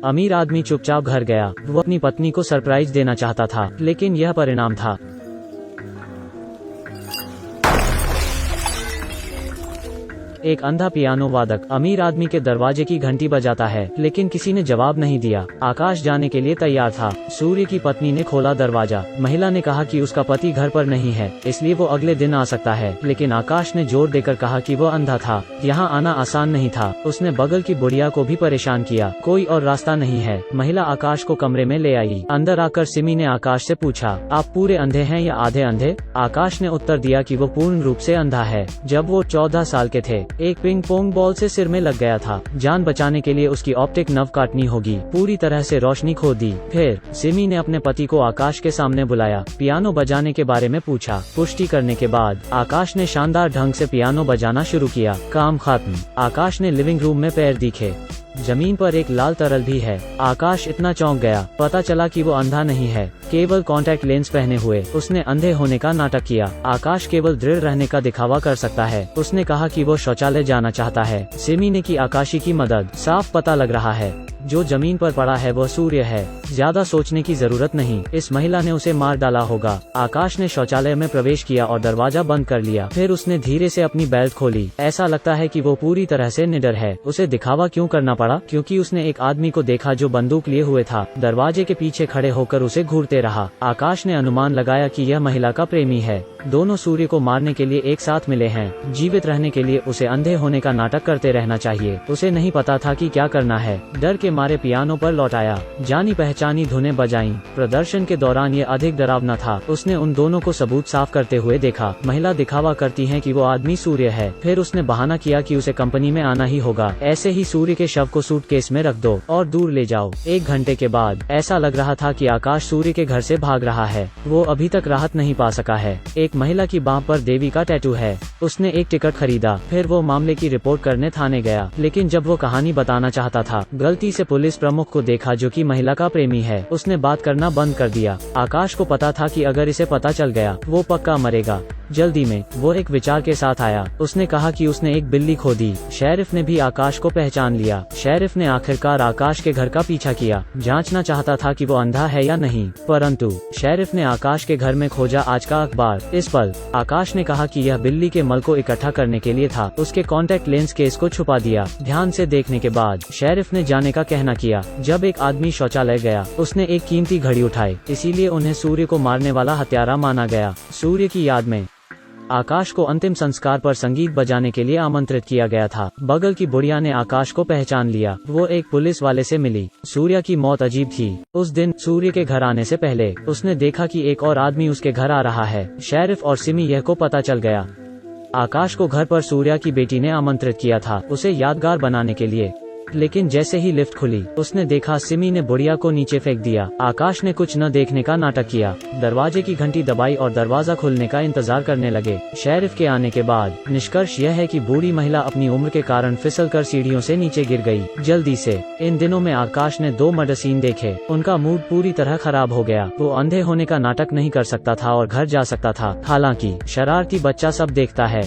अमीर आदमी चुपचाप घर गया। वो अपनी पत्नी को सरप्राइज देना चाहता था, लेकिन यह परिणाम था। एक अंधा पियानो वादक अमीर आदमी के दरवाजे की घंटी बजाता है, लेकिन किसी ने जवाब नहीं दिया। आकाश जाने के लिए तैयार था। सूर्य की पत्नी ने खोला दरवाजा। महिला ने कहा कि उसका पति घर पर नहीं है, इसलिए वो अगले दिन आ सकता है, लेकिन आकाश ने जोर देकर कहा कि वो अंधा था। यहाँ आना आसान नहीं था। उसने बगल की बुढ़िया को भी परेशान किया। कोई और रास्ता नहीं है। महिला आकाश को कमरे में ले आई। अंदर आकर सिमी ने आकाश से पूछा, आप पूरे अंधे हैं या आधे अंधे? आकाश ने उत्तर दिया कि वो पूर्ण रूप से अंधा है। जब वो 14 साल के थे, एक पिंग पोंग बॉल से सिर में लग गया था। जान बचाने के लिए उसकी ऑप्टिक नर्व काटनी होगी। पूरी तरह से रोशनी खो दी। फिर सिमी ने अपने पति को आकाश के सामने बुलाया। पियानो बजाने के बारे में पूछा। पुष्टि करने के बाद आकाश ने शानदार ढंग से पियानो बजाना शुरू किया। काम खत्म। आकाश ने लिविंग रूम में पैर दिखे। जमीन पर एक लाल तरल भी है। आकाश इतना चौंक गया। पता चला कि वो अंधा नहीं है, केवल कॉन्टैक्ट लेंस पहने हुए। उसने अंधे होने का नाटक किया। आकाश केवल दृढ़ रहने का दिखावा कर सकता है। उसने कहा कि वो शौचालय जाना चाहता है। सिमी ने की आकाशी की मदद। साफ पता लग रहा है, जो जमीन पर पड़ा है वह सूर्य है। ज्यादा सोचने की जरूरत नहीं। इस महिला ने उसे मार डाला होगा। आकाश ने शौचालय में प्रवेश किया और दरवाजा बंद कर लिया। फिर उसने धीरे से अपनी बेल्ट खोली। ऐसा लगता है कि वो पूरी तरह से निडर है। उसे दिखावा क्यों करना पड़ा? क्योंकि उसने एक आदमी को देखा जो बंदूक लिए हुए था। दरवाजे के पीछे खड़े होकर उसे घूरते रहा। आकाश ने अनुमान लगाया कि यह महिला का प्रेमी है। दोनों सूर्य को मारने के लिए एक साथ मिले हैं। जीवित रहने के लिए उसे अंधे होने का नाटक करते रहना चाहिए। उसे नहीं पता था कि क्या करना है। डर के मारे पियानो पर लौट आया। जानी पहचानी धुनें बजाईं। प्रदर्शन के दौरान ये अधिक डरावना था। उसने उन दोनों को सबूत साफ करते हुए देखा। महिला दिखावा करती है कि वो आदमी सूर्य है। फिर उसने बहाना किया कि उसे कंपनी में आना ही होगा। ऐसे ही सूर्य के शव को सूटकेस में रख दो और दूर ले जाओ। 1 घंटे के बाद ऐसा लग रहा था कि आकाश सूर्य के घर से भाग रहा है। वो अभी तक राहत नहीं पा सका है। एक महिला की बांह पर देवी का टैटू है। उसने एक टिकट खरीदा। फिर वो मामले की रिपोर्ट करने थाने गया, लेकिन जब वो कहानी बताना चाहता था, गलती से पुलिस प्रमुख को देखा जो कि महिला का प्रेमी है। उसने बात करना बंद कर दिया। आकाश को पता था कि अगर इसे पता चल गया वो पक्का मरेगा। जल्दी में वो एक विचार के साथ आया। उसने कहा कि उसने एक बिल्ली खो दी। शेरिफ ने भी आकाश को पहचान लिया। शेरिफ ने आखिरकार आकाश के घर का पीछा किया। जांचना चाहता था कि वो अंधा है या नहीं, परंतु शेरिफ ने आकाश के घर में खोजा आज का अखबार। इस पल आकाश ने कहा कि यह बिल्ली के मल को इकट्ठा करने के लिए था। उसके कॉन्टैक्ट लेंस केस को छुपा दिया। ध्यान से देखने के बाद शेरिफ ने जाने का कहना किया। जब एक आदमी शौचालय गया, उसने एक कीमती घड़ी उठाई, इसीलिए उन्हें सूर्य को मारने वाला हत्यारा माना गया। सूर्य की याद में आकाश को अंतिम संस्कार पर संगीत बजाने के लिए आमंत्रित किया गया था। बगल की बुढ़िया ने आकाश को पहचान लिया। वो एक पुलिस वाले से मिली। सूर्य की मौत अजीब थी। उस दिन सूर्य के घर आने से पहले उसने देखा कि एक और आदमी उसके घर आ रहा है। शेरिफ और सिमी यह को पता चल गया। आकाश को घर पर सूर्य की बेटी ने आमंत्रित किया था, उसे यादगार बनाने के लिए। लेकिन जैसे ही लिफ्ट खुली, उसने देखा सिमी ने बुढ़िया को नीचे फेंक दिया। आकाश ने कुछ न देखने का नाटक किया। दरवाजे की घंटी दबाई और दरवाजा खुलने का इंतजार करने लगे। शेरिफ के आने के बाद निष्कर्ष यह है कि बूढ़ी महिला अपनी उम्र के कारण फिसलकर सीढ़ियों से नीचे गिर गई। जल्दी से इन दिनों में आकाश ने 2 मर्डर सीन देखे। उनका मूड पूरी तरह खराब हो गया। वो अंधे होने का नाटक नहीं कर सकता था और घर जा सकता था। हालांकि शरारती बच्चा सब देखता है।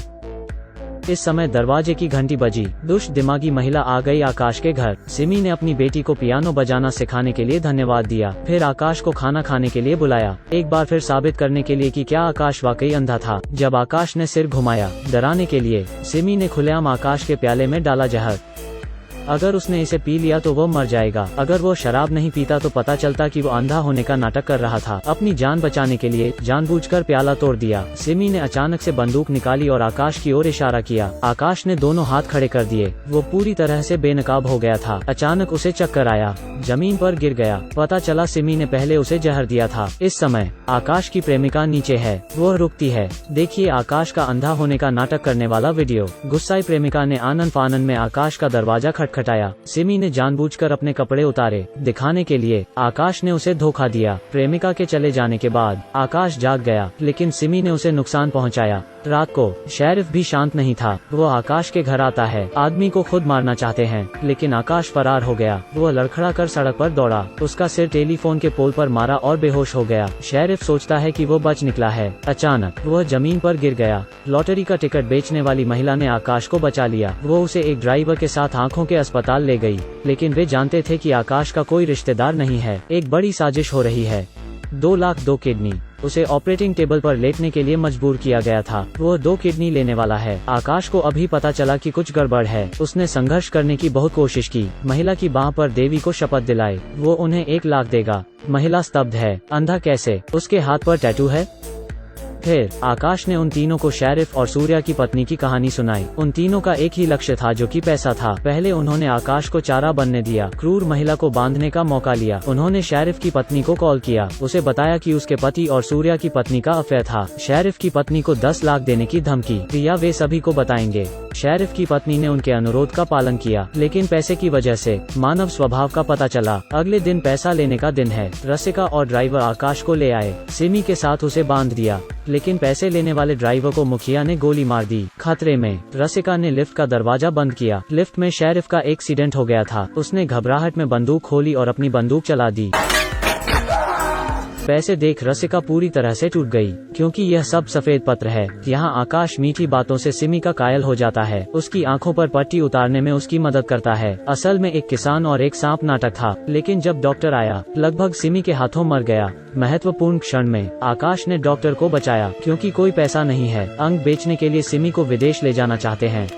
इस समय दरवाजे की घंटी बजी। दुष्ट दिमागी महिला आ गई आकाश के घर। सिमी ने अपनी बेटी को पियानो बजाना सिखाने के लिए धन्यवाद दिया। फिर आकाश को खाना खाने के लिए बुलाया, एक बार फिर साबित करने के लिए कि क्या आकाश वाकई अंधा था। जब आकाश ने सिर घुमाया डराने के लिए, सिमी ने खुलेआम आकाश के प्याले में डाला जहर। अगर उसने इसे पी लिया तो वो मर जाएगा। अगर वो शराब नहीं पीता तो पता चलता कि वो अंधा होने का नाटक कर रहा था। अपनी जान बचाने के लिए जानबूझकर प्याला तोड़ दिया। सिमी ने अचानक से बंदूक निकाली और आकाश की ओर इशारा किया। आकाश ने दोनों हाथ खड़े कर दिए। वो पूरी तरह से बेनकाब हो गया था। अचानक उसे चक्कर आया, जमीन पर गिर गया। पता चला सिमी ने पहले उसे जहर दिया था। इस समय आकाश की प्रेमिका नीचे है। वो रुकती है। देखिए आकाश का अंधा होने का नाटक करने वाला वीडियो। गुस्साई प्रेमिका ने आनन फानन में आकाश का दरवाजा खटखटाया। सिमी ने जानबूझकर अपने कपड़े उतारे दिखाने के लिए। आकाश ने उसे धोखा दिया। प्रेमिका के चले जाने के बाद आकाश जाग गया, लेकिन सिमी ने उसे नुकसान पहुंचाया। रात को शेरिफ भी शांत नहीं था। वो आकाश के घर आता है। आदमी को खुद मारना चाहते हैं, लेकिन आकाश फरार हो गया। वो लड़खड़ा कर सड़क पर दौड़ा। उसका सिर टेलीफोन के पोल पर मारा और बेहोश हो गया। शेरिफ सोचता है कि वो बच निकला है। अचानक वह जमीन पर गिर गया। लॉटरी का टिकट बेचने वाली महिला ने आकाश को बचा लिया। वो उसे एक ड्राइवर के साथ आंखों के अस्पताल ले गई, लेकिन वे जानते थे कि आकाश का कोई रिश्तेदार नहीं है। एक बड़ी साजिश हो रही है। 2 लाख 2 किडनी। उसे ऑपरेटिंग टेबल पर लेटने के लिए मजबूर किया गया था। वह 2 किडनी लेने वाला है। आकाश को अभी पता चला कि कुछ गड़बड़ है। उसने संघर्ष करने की बहुत कोशिश की। महिला की बांह पर देवी को शपथ दिलाई, वो उन्हें 1 लाख देगा। महिला स्तब्ध है। अंधा कैसे? उसके हाथ पर टैटू है। फिर आकाश ने उन तीनों को शेरिफ और सूर्या की पत्नी की कहानी सुनाई। उन तीनों का एक ही लक्ष्य था, जो कि पैसा था। पहले उन्होंने आकाश को चारा बनने दिया, क्रूर महिला को बांधने का मौका लिया। उन्होंने शेरिफ की पत्नी को कॉल किया, उसे बताया कि उसके पति और सूर्या की पत्नी का अफेयर था। शेरिफ की पत्नी को 10 लाख देने की धमकी दिया, वे सभी को बताएंगे। शेरिफ की पत्नी ने उनके अनुरोध का पालन किया, लेकिन पैसे की वजह से मानव स्वभाव का पता चला। अगले दिन पैसा लेने का दिन है। रसिका और ड्राइवर आकाश को ले आए। सिमी के साथ उसे बांध दिया, लेकिन पैसे लेने वाले ड्राइवर को मुखिया ने गोली मार दी। खतरे में रसिका ने लिफ्ट का दरवाजा बंद किया। लिफ्ट में शेरिफ का एक्सीडेंट हो गया था। उसने घबराहट में बंदूक खोली और अपनी बंदूक चला दी। पैसे देख रसिका पूरी तरह से टूट गई, क्योंकि यह सब सफेद पत्र है। यहाँ आकाश मीठी बातों से सिमी का कायल हो जाता है। उसकी आंखों पर पट्टी उतारने में उसकी मदद करता है। असल में एक किसान और एक सांप नाटक था, लेकिन जब डॉक्टर आया, लगभग सिमी के हाथों मर गया। महत्वपूर्ण क्षण में आकाश ने डॉक्टर को बचाया, क्योंकि कोई पैसा नहीं है। अंग बेचने के लिए सिमी को विदेश ले जाना चाहते हैं।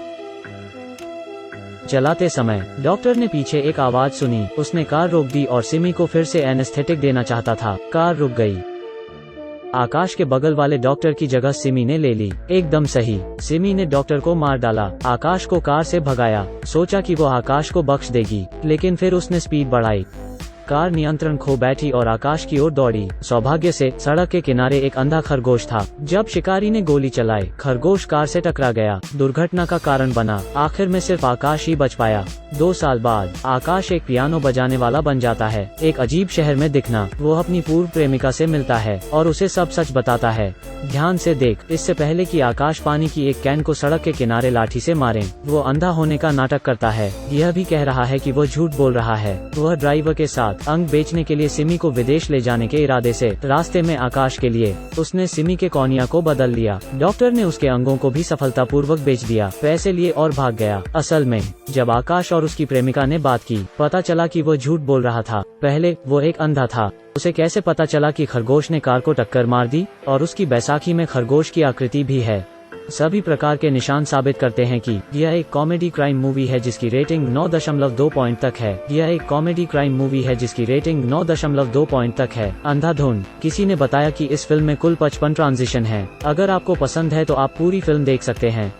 चलाते समय डॉक्टर ने पीछे एक आवाज सुनी। उसने कार रोक दी और सिमी को फिर से एनेस्थेटिक देना चाहता था। कार रुक गई। आकाश के बगल वाले डॉक्टर की जगह सिमी ने ले ली। एकदम सही। सिमी ने डॉक्टर को मार डाला। आकाश को कार से भगाया। सोचा कि वो आकाश को बख्श देगी, लेकिन फिर उसने स्पीड बढ़ाई। कार नियंत्रण खो बैठी और आकाश की ओर दौड़ी। सौभाग्य से सड़क के किनारे एक अंधा खरगोश था। जब शिकारी ने गोली चलाई, खरगोश कार से टकरा गया, दुर्घटना का कारण बना। आखिर में सिर्फ आकाश ही बच पाया। 2 साल बाद आकाश एक पियानो बजाने वाला बन जाता है। एक अजीब शहर में दिखना। वो अपनी पूर्व प्रेमिका से मिलता है और उसे सब सच बताता है। ध्यान से देख। इससे पहले कि आकाश पानी की एक कैन को सड़क के किनारे लाठी से मारे, वो अंधा होने का नाटक करता है। यह भी कह रहा है कि वो झूठ बोल रहा है। वह ड्राइवर के साथ अंग बेचने के लिए सिमी को विदेश ले जाने के इरादे से रास्ते में आकाश के लिए उसने सिमी के कौनिया को बदल लिया। डॉक्टर ने उसके अंगों को भी सफलतापूर्वक बेच दिया, पैसे लिए और भाग गया। असल में जब आकाश और उसकी प्रेमिका ने बात की, पता चला कि वो झूठ बोल रहा था। पहले वो एक अंधा था। उसे कैसे पता चला कि खरगोश ने कार को टक्कर मार दी? और उसकी बैसाखी में खरगोश की आकृति भी है। सभी प्रकार के निशान साबित करते हैं कि यह एक कॉमेडी क्राइम मूवी है जिसकी रेटिंग 9.2 पॉइंट तक है। यह एक कॉमेडी क्राइम मूवी है जिसकी रेटिंग 9.2 पॉइंट तक है। अंधाधुन। किसी ने बताया कि इस फिल्म में कुल 55 ट्रांजिशन है। अगर आपको पसंद है तो आप पूरी फिल्म देख सकते हैं।